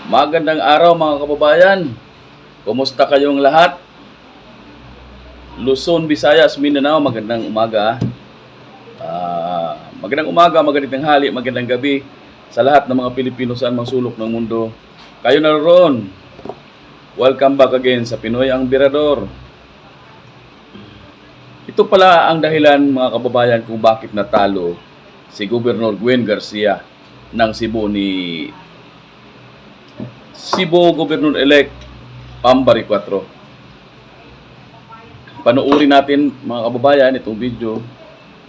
Magandang araw mga kababayan. Kumusta kayong lahat? Luzon, Visayas, Mindanao, magandang umaga. Magandang umaga, magandang tanghali, magandang gabi sa lahat ng mga Pilipino saan mang sulok ng mundo. Kayo naroon. Welcome back again sa Pinoy ang Birador. Ito pala ang dahilan mga kababayan kung bakit natalo si Gov.Gwen Garcia ng Cebu Gov.Elect Baricuatro. Panuuri natin mga kababayan itong video.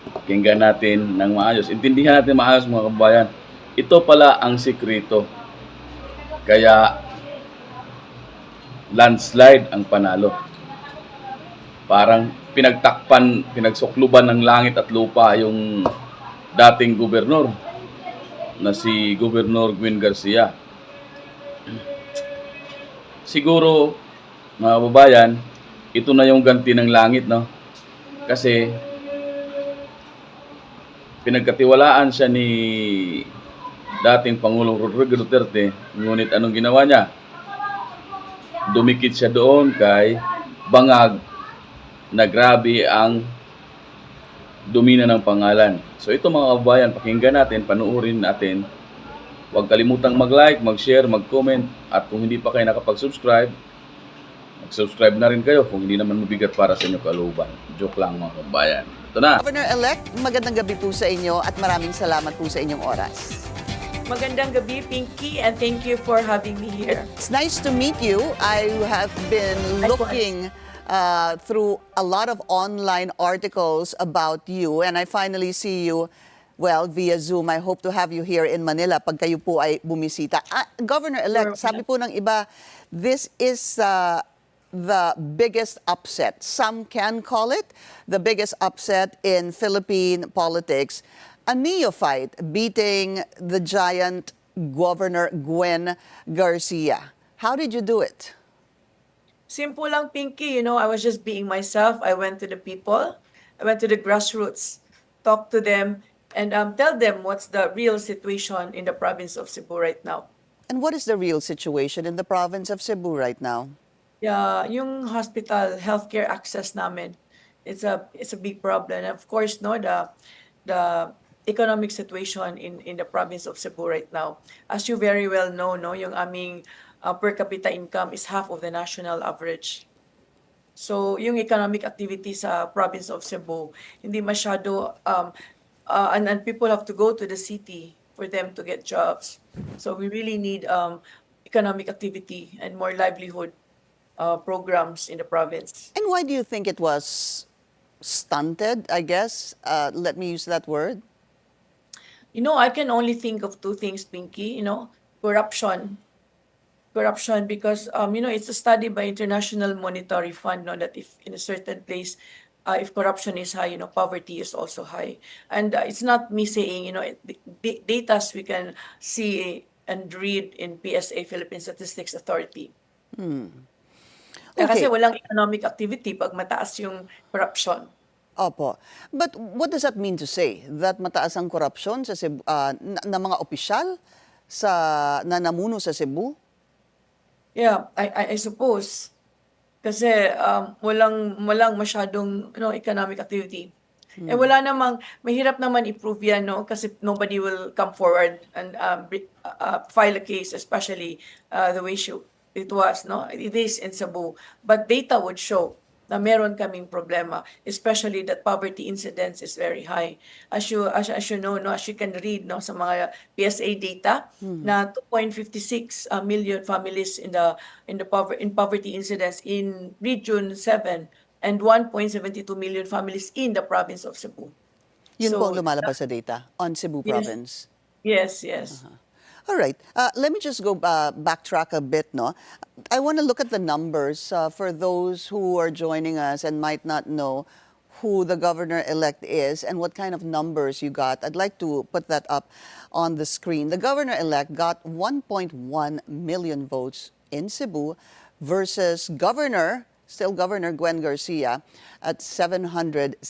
Pakinggan natin ng maayos. Intindihan natin maayos mga kababayan. Ito pala ang Sekrito. Kaya landslide ang panalo. Parang pinagsukluban ng langit at lupa yung dating gobernador na si Gov.Gwen Garcia. Siguro, mga kababayan, ito na yung ganti ng langit, no? Kasi, pinagkatiwalaan siya ni dating Pangulong Rodrigo Duterte, ngunit anong ginawa niya? Dumikit siya doon kay bangag na grabe ang domina ng pangalan. So ito mga kababayan, pakinggan natin, panuorin natin. Huwag kalimutang mag-like, mag-share, mag-comment. At kung hindi pa kayo nakapag-subscribe, mag-subscribe na rin kayo kung hindi naman mabigat para sa inyo kalooban. Joke lang mga kababayan. Ito na. Governor-elect, magandang gabi po sa inyo at maraming salamat po sa inyong oras. Magandang gabi, Pinky, and thank you for having me here. It's nice to meet you. I have been looking through a lot of online articles about you, and I finally see you, well, via Zoom. I hope to have you here in Manila pag kayo po ay bumisita. Governor-elect, sabi po ng iba, this is the biggest upset. Some can call it the biggest upset in Philippine politics. A neophyte beating the giant Gov.Gwen Garcia. How did you do it? Simple lang, Pinky. I was just being myself. I went to the people. I went to the grassroots, talk to them, and tell them what's the real situation in the province of Cebu right now. And what is the real situation in the province of Cebu right now? Yeah, yung hospital healthcare access namin, it's a big problem. And of course, the economic situation in the province of Cebu right now. As you very well know, yung aming per capita income is half of the national average. So, yung economic activity sa province of Cebu, hindi masyado, and people have to go to the city for them to get jobs. So, we really need economic activity and more livelihood programs in the province. And why do you think it was stunted, I guess? Let me use that word. I can only think of two things, Pinky. Corruption. Corruption because, it's a study by International Monetary Fund, that if in a certain place, if corruption is high, poverty is also high. And it's not me saying, the data we can see and read in PSA, Philippine Statistics Authority. Kasi Okay. walang economic activity pag mataas yung corruption. Opo. But what does that mean to say? That mataas ang korupsyon sa Cebu, na mga opisyal na namuno sa Cebu? Yeah, I suppose. Kasi walang masyadong economic activity. Eh wala namang, mahirap naman i-prove yan, kasi nobody will come forward and file a case, especially the way it was, it is in Cebu. But data would show na meron kaming problema, especially that poverty incidence is very high. As you know, as you can read sa mga PSA data, na 2.56 million families in poverty incidence in Region 7 and 1.72 million families in the province of Cebu. Yun So, po ang lumalabas sa data on Cebu Yes. province. Yes. All right. Let me just go backtrack a bit, no? I want to look at the numbers for those who are joining us and might not know who the governor-elect is and what kind of numbers you got. I'd like to put that up on the screen. The governor-elect got 1.1 million votes in Cebu versus still Governor Gwen Garcia at 765,000.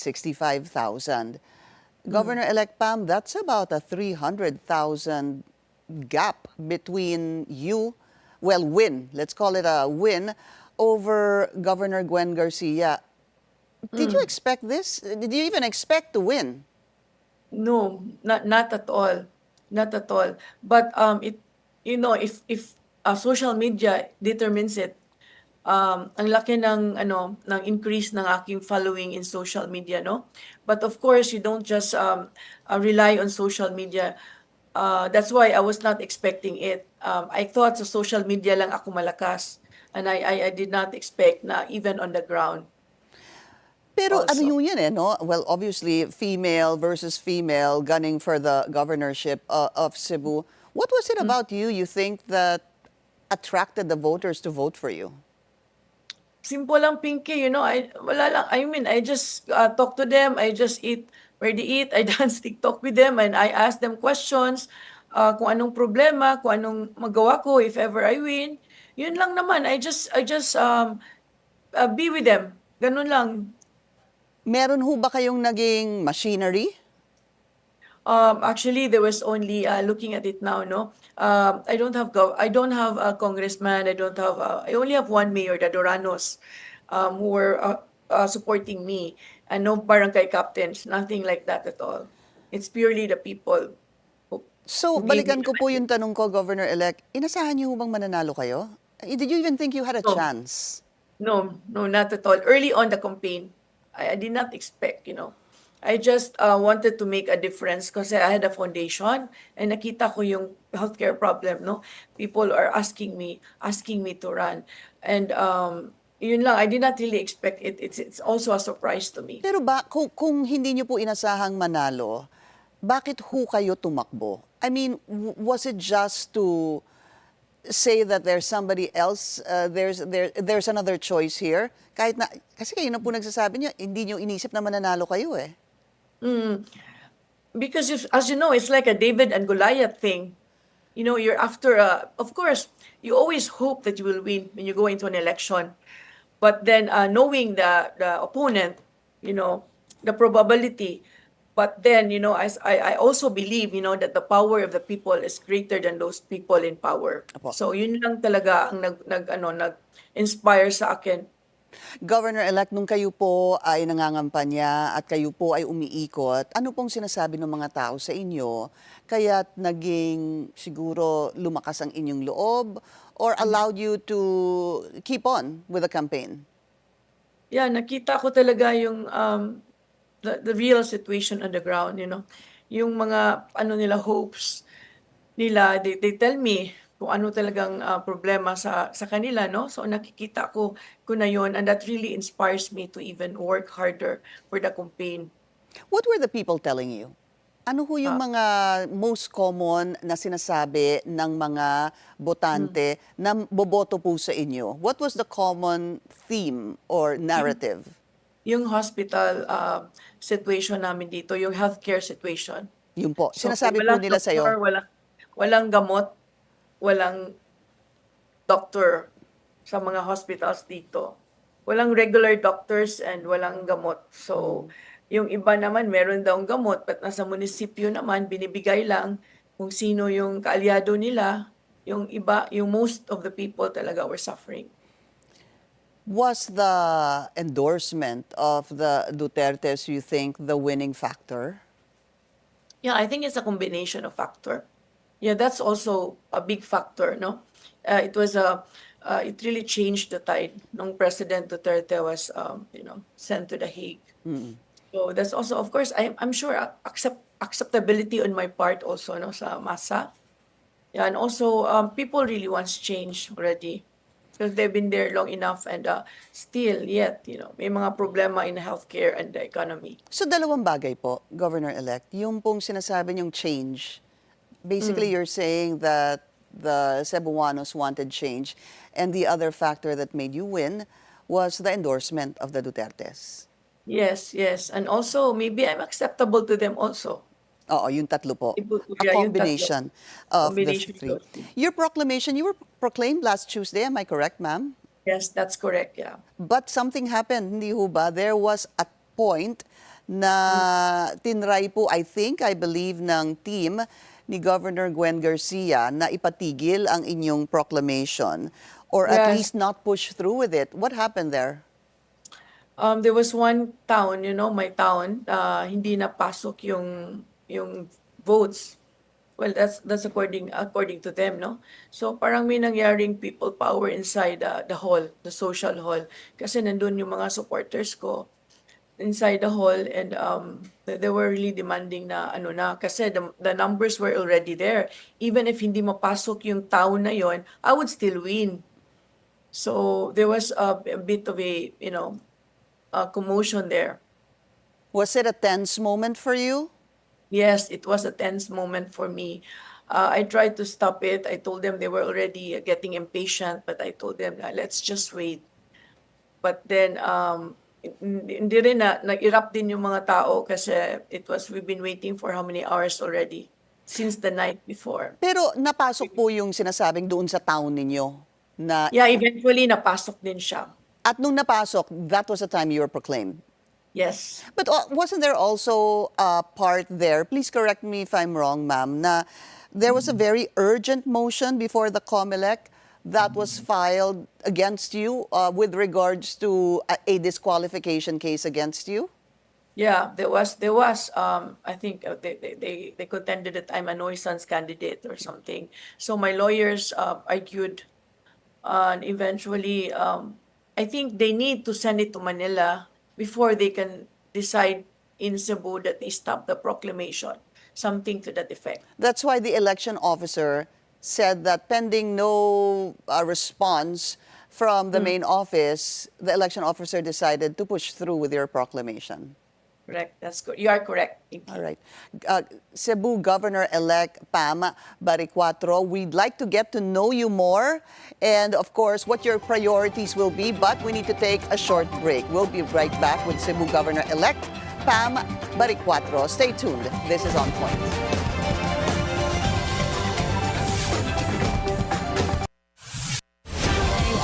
Governor-elect Pam, that's about a 300,000 gap between you well, win, let's call it a win, over Governor Gwen Garcia. Did you expect this? Did you even expect to win? No, not at all. Not at all. But it social media determines it, ang laki ng ng increase ng aking following in social media, no? But of course, you don't just rely on social media. That's why I was not expecting it. I thought sa social media lang ako malakas, and I did not expect na even on the ground Pero ano also. yun yan no? Well, obviously, female versus female gunning for the governorship of Cebu. What was it about you think that attracted the voters to vote for you? Simple lang, Pinky, wala lang. I mean, I just talk to them. I just eat where they eat. I dance TikTok with them and I ask them questions. Kung anong problema, kung anong magawa ko if ever I win. Yun lang naman. I just be with them. Ganun lang. Meron ho ba kayong naging machinery? Actually, there was only looking at it now, no. I don't have a congressman. I only have one mayor, the Doranos, who were supporting me, and no barangay captains, nothing like that at all. It's purely the people So, who gave me balikan ko po yung tanong ko, Governor-elect. Inasahan niyo ho bang mananalo kayo? Did you even think you had a no, chance? no, no, not at all. Early on the campaign, I did not expect. I just wanted to make a difference kasi I had a foundation and nakita ko yung healthcare problem, no? People are asking me to run. And yun lang, I did not really expect it. It's also a surprise to me. Pero kung hindi niyo po inasahang manalo, bakit ho kayo tumakbo? I mean, was it just to say that there's somebody else, there's another choice here? Kahit na, kasi kayo na po nagsasabi niyo, hindi niyo inisip na mananalo kayo eh. Because as you know, it's like a David and Goliath thing. You're after of course, you always hope that you will win when you go into an election. But then knowing the opponent, the probability. But then, I also believe, that the power of the people is greater than those people in power. Apo. So yun lang talaga ang nag-inspire sa akin. Governor-elect, nung kayo po ay nangangampanya at kayo po ay umiikot, ano pong sinasabi ng mga tao sa inyo kaya't naging siguro lumakas ang inyong loob or allowed you to keep on with the campaign? Yeah, nakita ko talaga yung the real situation on the ground, Yung mga nila hopes nila, they tell me kung ano talagang problema sa kanila, no? So nakikita ko na yun, and that really inspires me to even work harder for the campaign. What were the people telling you? Ano ho yung mga most common na sinasabi ng mga botante na boboto po sa inyo? What was the common theme or narrative? Yung hospital situation namin dito, yung healthcare situation. Yun po. So Sinasabi po walang nila doktor, sa'yo. walang gamot, walang doctor sa mga hospitals dito. Walang regular doctors and walang gamot. So, yung iba naman meron daw gamot, but nasa munisipyo naman, binibigay lang kung sino yung kaalyado nila. Yung iba, yung most of the people talaga were suffering. Was the endorsement of the Dutertes, you think, the winning factor? Yeah, I think it's a combination of factor. Yeah, that's also a big factor, no? It really changed the tide nung President Duterte was, sent to The Hague. So that's also, of course, I'm sure acceptability on my part also, no, sa masa. Yeah, and also people really wants change already because they've been there long enough and still yet, may mga problema in healthcare and the economy. So dalawang bagay po, Governor-elect. Yung pong sinasabi niyong change, basically you're saying that the Cebuanos wanted change and the other factor that made you win was the endorsement of the Dutertes. Yes. And also, maybe I'm acceptable to them also. Oo, yung tatlo po. Yeah, A yung tatlo. combination of Combination the three. of those. Your proclamation, you were proclaimed last Tuesday, am I correct, ma'am? Yes, that's correct, yeah. But something happened, hindi ho ba? There was a point na tinry po, I believe, ng team ni Governor Gwen Garcia na ipatigil ang inyong proclamation or at Yes. least not push through with it. What happened there? There was one town, my town, hindi napasok yung votes. Well, that's according to them, no? So parang may nangyaring people power inside the hall, the social hall. Kasi nandun yung mga supporters ko inside the hall, and they were really demanding na kasi the numbers were already there. Even if hindi mapasok yung town na yon, I would still win. So there was a bit of a commotion there. Was it a tense moment for you? Yes, it was a tense moment for me. I tried to stop it. I told them they were already getting impatient, but I told them, let's just wait. But then, hindi rin nag-erupt din yung mga tao kasi we've been waiting for how many hours already since the night before. Pero napasok po yung sinasabing doon sa town ninyo na Yeah, eventually napasok din siya. at nung napasok, that was the time you were proclaimed. Yes. But wasn't there also a part there, please correct me if I'm wrong, ma'am, na there was a very urgent motion before the Gov.Elect that was filed against you with regards to a disqualification case against you? Yeah, there was. I think they contended that I'm a nuisance candidate or something. So my lawyers argued, and eventually, I think they need to send it to Manila before they can decide in Cebu that they stop the proclamation, something to that effect. That's why the election officer said that pending no response from the main office, the election officer decided to push through with your proclamation. Correct. That's good. You are correct. Thank you. All right. Cebu Governor-elect Pam Baricuatro, we'd like to get to know you more and, of course, what your priorities will be, but we need to take a short break. We'll be right back with Cebu Governor-elect Pam Baricuatro. Stay tuned. This is On Point.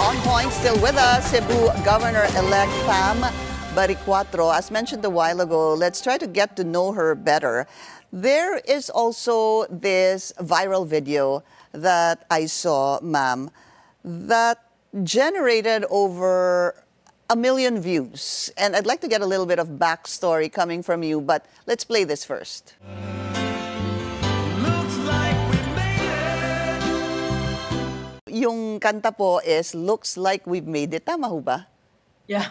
On Point, still with us, Cebu Governor-elect Pam Baricuatro. As mentioned a while ago, let's try to get to know her better. There is also this viral video that I saw, ma'am, that generated over 1 million views. And I'd like to get a little bit of backstory coming from you, but let's play this first. Yung kanta po is Looks Like We've Made It. Tama ho ba? Yeah.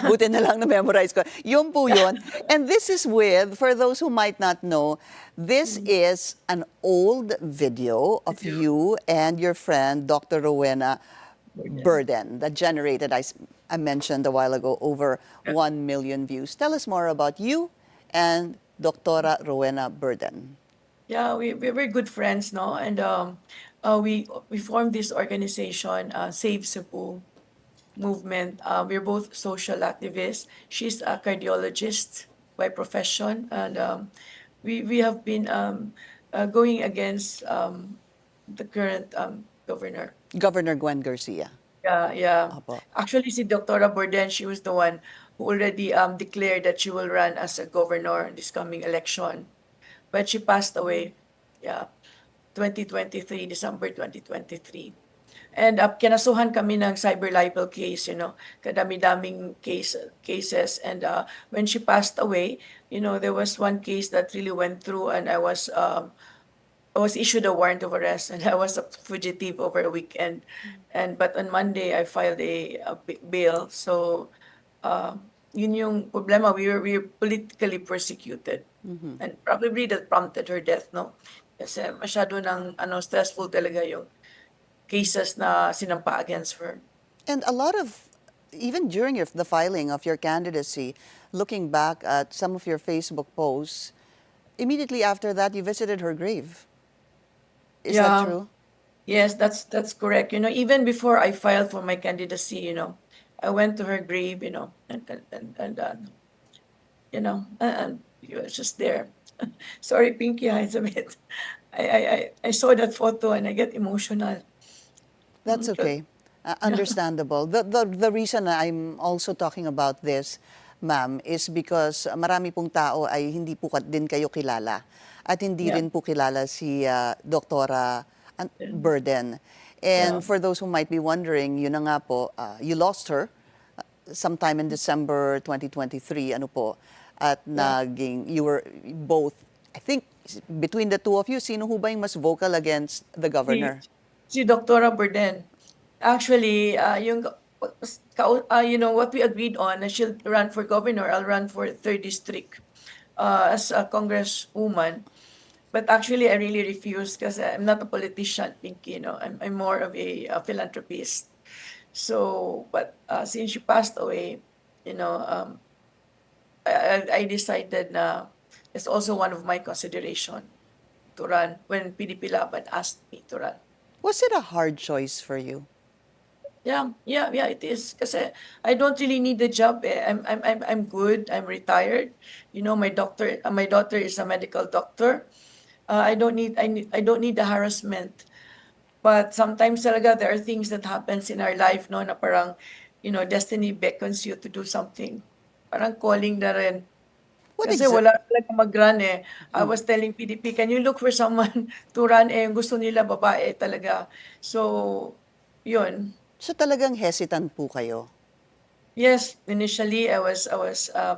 Buti na lang na-memorize ko. Yun po yun. And this is with, for those who might not know, this is an old video of you and your friend, Dr. Rowena Burden, that generated, I mentioned a while ago, over 1 million views. Tell us more about you and Dr. Rowena Burden. Yeah, we're good friends, no? And we formed this organization, Save Cebu movement. We're both social activists. She's a cardiologist by profession, and we have been going against the current governor. Governor Gwen Garcia. Yeah. Apo. Actually, si Dr. Borden, she was the one who already declared that she will run as a governor in this coming election. But she passed away, 2023, December 2023. And kinasuhan kami ng cyber libel case, kadami-daming cases. And when she passed away, there was one case that really went through, and I was issued a warrant of arrest, and I was a fugitive over a weekend. But on Monday, I filed a bail. So yun yung problema. We were politically persecuted. And probably that prompted her death, no? Kasi masyado ng stressful talaga yung cases na sinampa against her. And a lot of, even during the filing of your candidacy, looking back at some of your Facebook posts, immediately after that, you visited her grave. Is that true? Yes, that's correct. Even before I filed for my candidacy, I went to her grave, and he was just there. Sorry, Pinky, it's a bit. I saw that photo and I get emotional. That's okay. Understandable. The reason I'm also talking about this, ma'am, is because marami pong tao ay hindi po din kayo kilala. at hindi Yeah. rin po kilala si Doktora Burden. Yeah. And for those who might be wondering, yun na nga po, you lost her sometime in December 2023, ano po, at Yeah. you were both, I think, between the two of you, sino ho ba yung mas vocal against the Si governor? si Doktora Burden. Actually, what we agreed on, na she'll run for governor, I'll run for third district as a congresswoman. But actually, I really refused because I'm not a politician, Pinky. I'm more of a philanthropist. So, but since she passed away, you know, I decided na it's also one of my consideration to run when PDP Laban asked me to run. Was it a hard choice for you? Yeah, it is. Kasi I don't really need the job. I'm good. I'm retired. My daughter is a medical doctor. I don't need the harassment. But sometimes talaga there are things that happens in our life, no, na parang, destiny beckons you to do something. Parang calling na rin. What Kasi exa- wala talaga mag-run eh. I was telling PDP, can you look for someone to run eh? Yung gusto nila babae talaga. So, yun. So talagang hesitant po kayo? Yes, initially I was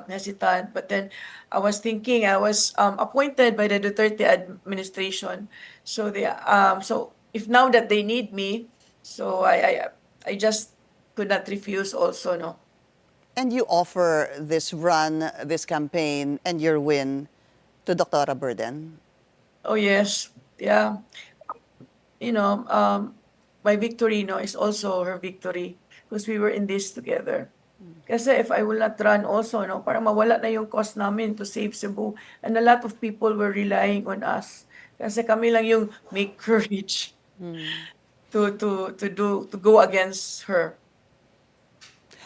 hesitant, but then I was thinking I was appointed by the Duterte administration, so if now that they need me, so I just could not refuse also, no. And you offer this run, this campaign, and your win to Dr. Burden? Oh yes, yeah, you know um my victory, no, is also her victory because we were in this together. Kasi if I will not run also, no, parang mawala na yung cost namin to save Cebu. And a lot of people were relying on us. Kasi kami lang yung make courage to go against her.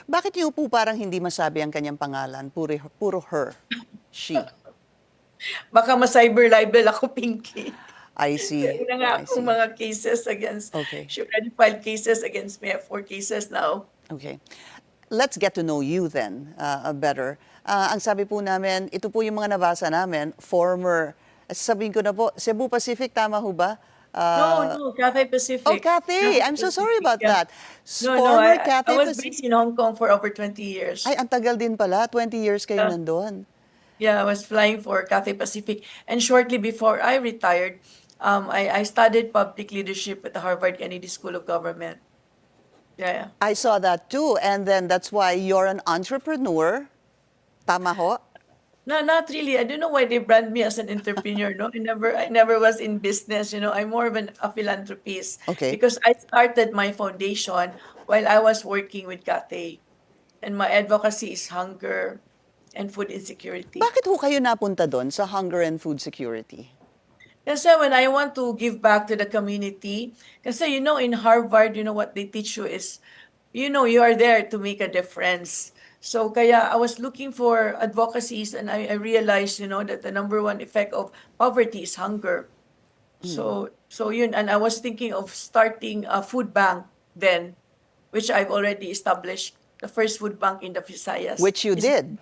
Bakit niyo po parang hindi masabi ang kanyang pangalan? Puro her, she. Baka ma-cyber libel ako, Pinky. I see, Meron na nga I akong see. mga cases against, Okay. she already filed cases against me. I have 4 cases now. Okay. Let's get to know you then better. Ang sabi po namin, ito po yung mga nabasa namin, sabihin ko na po, Cebu Pacific, tama ho ba? No, Cathay Oh, Pacific. Cathay, I'm so sorry about Yeah. that. No, Former I Cathay was Pacific. based in Hong Kong for over 20 years. Ay, ang tagal din pala, 20 years kayo Yeah. nandun. Yeah, I was flying for Cathay Pacific. And shortly before I retired, I studied public leadership at the Harvard Kennedy School of Government. Yeah. I saw that too, and then that's why you're an entrepreneur. Tama ho? No, not really. I don't know why they brand me as an entrepreneur. No, I never was in business. I'm more of a philanthropist. Okay. Because I started my foundation while I was working with Cathay, and my advocacy is hunger and food insecurity. Bakit ho kayo napunta doon sa hunger and food security? Kasi when I want to give back to the community, kasi in Harvard, what they teach you is, you are there to make a difference. So kaya I was looking for advocacies and I realized, that the number one effect of poverty is hunger. So yun, and I was thinking of starting a food bank then, which I've already established, the first food bank in the Visayas. Which you did.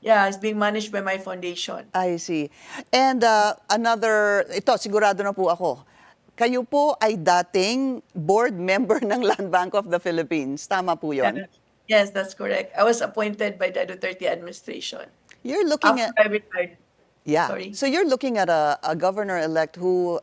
Yeah, it's being managed by my foundation. I see. And ito, sigurado na po ako. Kayo po ay dating board member ng Land Bank of the Philippines. Tama po yun? Yes, that's correct. I was appointed by the Duterte administration. You're looking After at... I retired. Yeah. Sorry. So you're looking at a governor-elect who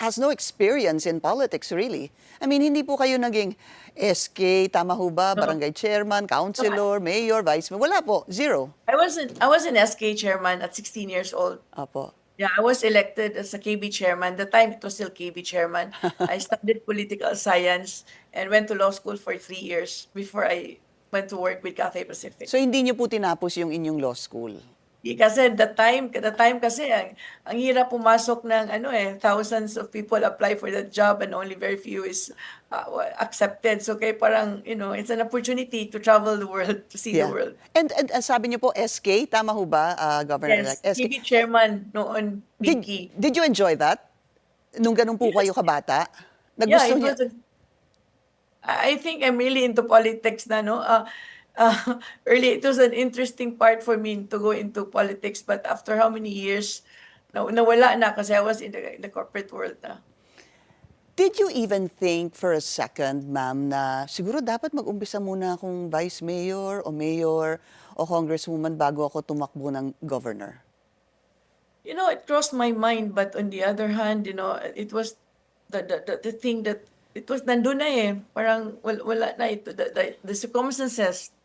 has no experience in politics, really. I mean, hindi po kayo naging SK, tama ho ba? No. Barangay chairman, councilor, mayor, vice mayor. Wala po. Zero. I was an SK chairman at 16 years old. Apo. Yeah, I was elected as a KB chairman. The time it was still KB chairman. I studied political science and went to law school for 3 years before I went to work with Cathay Pacific. So hindi niyo po tinapos yung inyong law school? Kasi the time kasi ang hirap pumasok ng thousands of people apply for that job and only very few is accepted. So kaya parang it's an opportunity to travel the world, to see the world. And sabi niyo po SK, tama ho ba, Governor-elect? Yes, TV chairman noon, Pinky. Did you enjoy that? Nung ganun po Yes. kayo kabata? Yeah, Nagusto it niyo? was. I think I'm really into politics na, no? Early, it was an interesting part for me to go into politics, but after how many years, nawala na kasi I was in the corporate world na. Did you even think for a second, ma'am, na siguro dapat mag-umpisa muna akong vice mayor o congresswoman bago ako tumakbo ng governor? It crossed my mind, but on the other hand, it was the thing that it was nandun na eh. Parang wala na ito. The circumstances,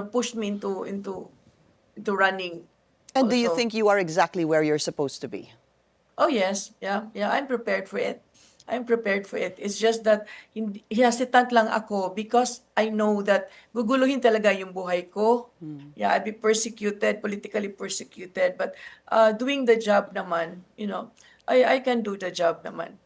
pushed me into running And do you also. think you are exactly where you're supposed to be? Oh yes, yeah, I'm prepared for it. I'm prepared for it. It's just that hesitant lang ako because I know that guguluhin talaga yung buhay ko. Yeah, I'll be persecuted, politically persecuted. But doing the job naman, I can do the job naman.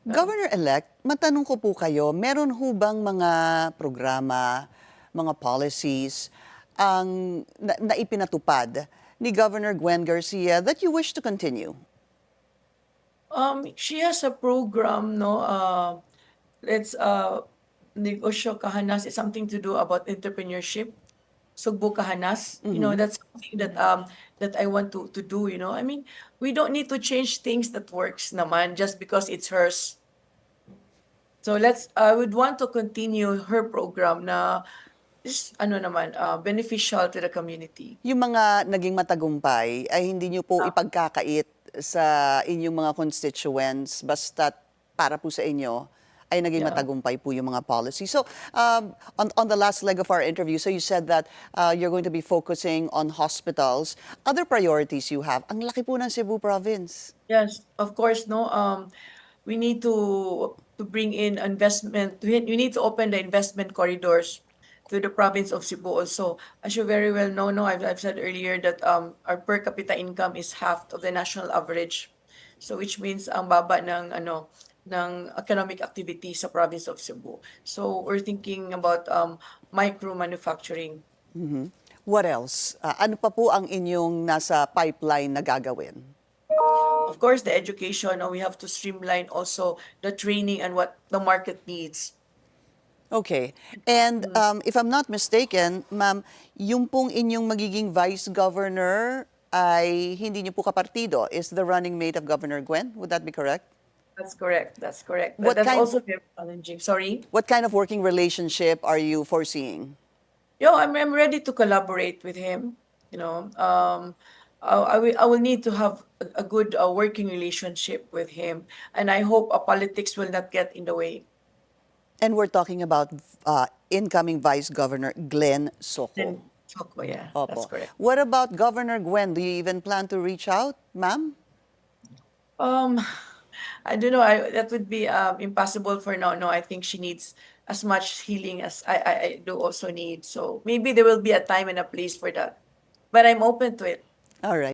Governor-elect, matanong ko po kayo, meron ho bang mga programa, mga policies ang na ipinatupad ni Governor Gwen Garcia that you wish to continue? She has a program, no? It's negosyo kahanas is something to do about entrepreneurship. Sugbo kahanas, that's something that I want to do. I mean, we don't need to change things that works naman just because it's hers. So I would want to continue her program na is beneficial to the community. Yung mga naging matagumpay ay hindi nyo po ipagkakait sa inyong mga constituents basta para po sa inyo ay naging Yeah. matagumpay po yung mga policy. So, on the last leg of our interview, so you said that you're going to be focusing on hospitals. Other priorities you have, ang laki po ng Cebu province. Yes, of course, no. We need to bring in investment. We need to open the investment corridors to the province of Cebu also. As you very well know, no, I've said earlier that our per capita income is half of the national average. So which means ang baba ng economic activity sa province of Cebu. So we're thinking about micro manufacturing. What else? Ano pa po ang inyong nasa pipeline na gagawin? Of course, the education, we have to streamline also the training and what the market needs. Okay. And if I'm not mistaken, ma'am, yung pong inyong magiging vice governor ay hindi niyo po kapartido, is the running mate of Governor Gwen? Would that be correct? That's correct. That's correct. What That's kind- also very challenging. Sorry. What kind of working relationship are you foreseeing? I'm ready to collaborate with him. I will need to have a good working relationship with him, and I hope politics will not get in the way. And we're talking about incoming Vice Governor Glenn Soco. Soko, yeah, Opo. that's correct. What about Governor Gwen? Do you even plan to reach out, ma'am? I don't know. That would be impossible for now. No, I think she needs as much healing as I do also need. So maybe there will be a time and a place for that. But I'm open to it. All right.